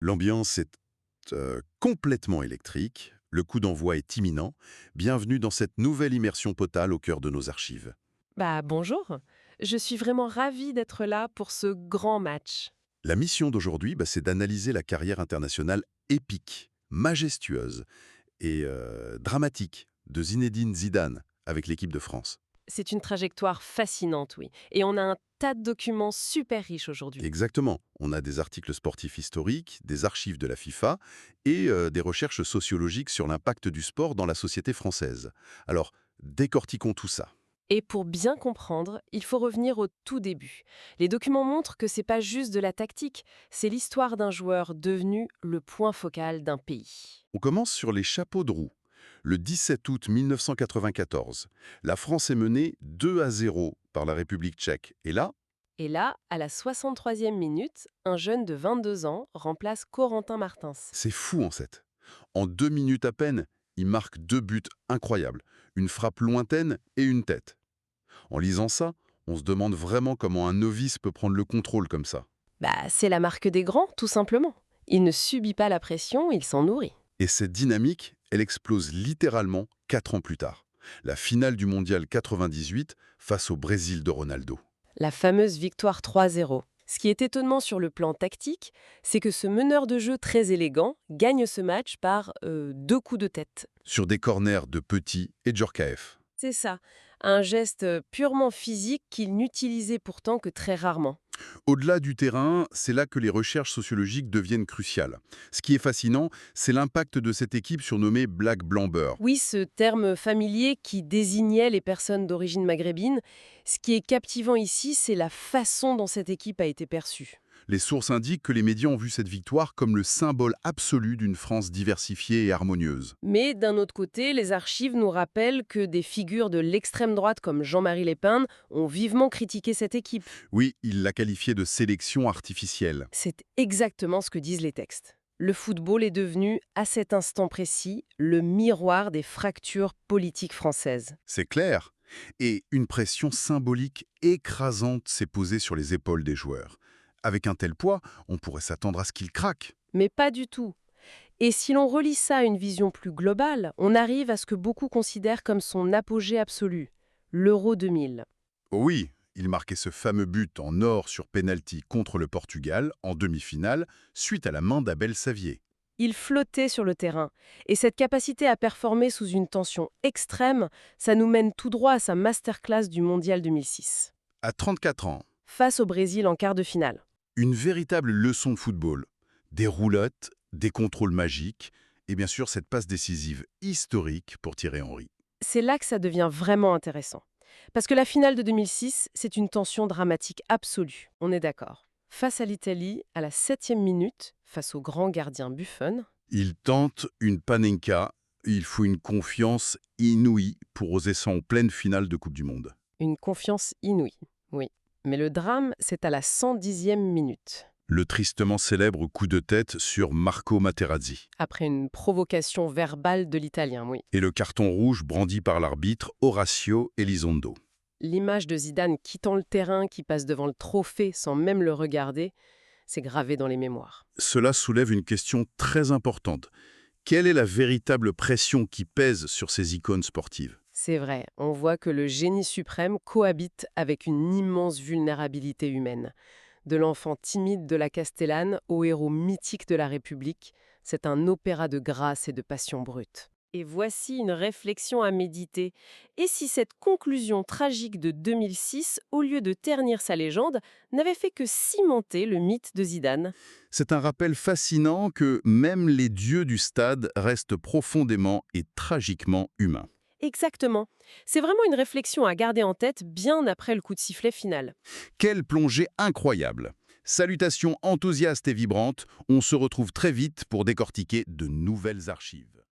L'ambiance est complètement électrique, le coup d'envoi est imminent. Bienvenue dans cette nouvelle immersion totale au cœur de nos archives. Bah bonjour, je suis vraiment ravie d'être là pour ce grand match. La mission d'aujourd'hui, c'est d'analyser la carrière internationale épique, majestueuse et dramatique de Zinedine Zidane avec l'équipe de France. C'est une trajectoire fascinante, oui. Et on a un tas de documents super riches aujourd'hui. Exactement. On a des articles sportifs historiques, des archives de la FIFA et des recherches sociologiques sur l'impact du sport dans la société française. Alors, décortiquons tout ça. Et pour bien comprendre, il faut revenir au tout début. Les documents montrent que c'est pas juste de la tactique, c'est l'histoire d'un joueur devenu le point focal d'un pays. On commence sur les chapeaux de roue. Le 17 août 1994, la France est menée 2-0 par la République tchèque. Et là, Et là, à la 63e minute, un jeune de 22 ans remplace Corentin Martins. c'est fou en fait. En 2 minutes à peine, il marque 2 buts incroyables, une frappe lointaine et une tête. En lisant ça, on se demande vraiment comment un novice peut prendre le contrôle comme ça. Bah, c'est la marque des grands, tout simplement. Il ne subit pas la pression, il s'en nourrit. Et cette dynamique, elle explose littéralement 4 ans plus tard. La finale du Mondial 98 face au Brésil de Ronaldo. La fameuse victoire 3-0. Ce qui est étonnant sur le plan tactique, c'est que ce meneur de jeu très élégant gagne ce match par deux coups de tête. Sur des corners de Petit et Djorkaeff. C'est ça, un geste purement physique qu'il n'utilisait pourtant que très rarement. Au-delà du terrain, c'est là que les recherches sociologiques deviennent cruciales. Ce qui est fascinant, c'est l'impact de cette équipe surnommée Black Blamber. Oui, ce terme familier qui désignait les personnes d'origine maghrébine, ce qui est captivant ici, c'est la façon dont cette équipe a été perçue. Les sources indiquent que les médias ont vu cette victoire comme le symbole absolu d'une France diversifiée et harmonieuse. Mais d'un autre côté, les archives nous rappellent que des figures de l'extrême droite comme Jean-Marie Le Pen ont vivement critiqué cette équipe. Oui, il l'a qualifiée de sélection artificielle. C'est exactement ce que disent les textes. Le football est devenu, à cet instant précis, le miroir des fractures politiques françaises. C'est clair. Et une pression symbolique écrasante s'est posée sur les épaules des joueurs. Avec un tel poids, on pourrait s'attendre à ce qu'ils craquent. Mais pas du tout. Et si l'on relie ça à une vision plus globale, on arrive à ce que beaucoup considèrent comme son apogée absolu, l'Euro 2000. Oh oui, il marquait ce fameux but en or sur pénalty contre le Portugal en demi-finale suite à la main d'Abel Xavier. Il flottait sur le terrain. Et cette capacité à performer sous une tension extrême, ça nous mène tout droit à sa masterclass du Mondial 2006. À 34 ans, Face au Brésil en quart de finale. une véritable leçon de football. Des roulottes, des contrôles magiques et bien sûr cette passe décisive historique pour Thierry Henry. C'est là que ça devient vraiment intéressant. Parce que la finale de 2006, c'est une tension dramatique absolue, on est d'accord. Face à l'Italie, à la 7e minute, face au grand gardien Buffon, Il tente une panenka, il faut une confiance inouïe pour oser ça en pleine finale de Coupe du Monde. une confiance inouïe. Oui. Mais le drame, c'est à la 110e minute. Le tristement célèbre coup de tête sur Marco Materazzi. Après une provocation verbale de l'Italien, oui. Et le carton rouge brandi par l'arbitre Horacio Elizondo. L'image de Zidane quittant le terrain, qui passe devant le trophée sans même le regarder, c'est gravé dans les mémoires. Cela soulève une question très importante. Quelle est la véritable pression qui pèse sur ces icônes sportives? C'est vrai, on voit que le génie suprême cohabite avec une immense vulnérabilité humaine. De l'enfant timide de la Castellane au héros mythique de la République, c'est un opéra de grâce et de passion brute. Et voici une réflexion à méditer. Et si cette conclusion tragique de 2006, au lieu de ternir sa légende, n'avait fait que cimenter le mythe de Zidane? C'est un rappel fascinant que même les dieux du stade restent profondément et tragiquement humains. Exactement. C'est vraiment une réflexion à garder en tête bien après le coup de sifflet final. Quelle plongée incroyable! Salutations enthousiastes et vibrantes, on se retrouve très vite pour décortiquer de nouvelles archives.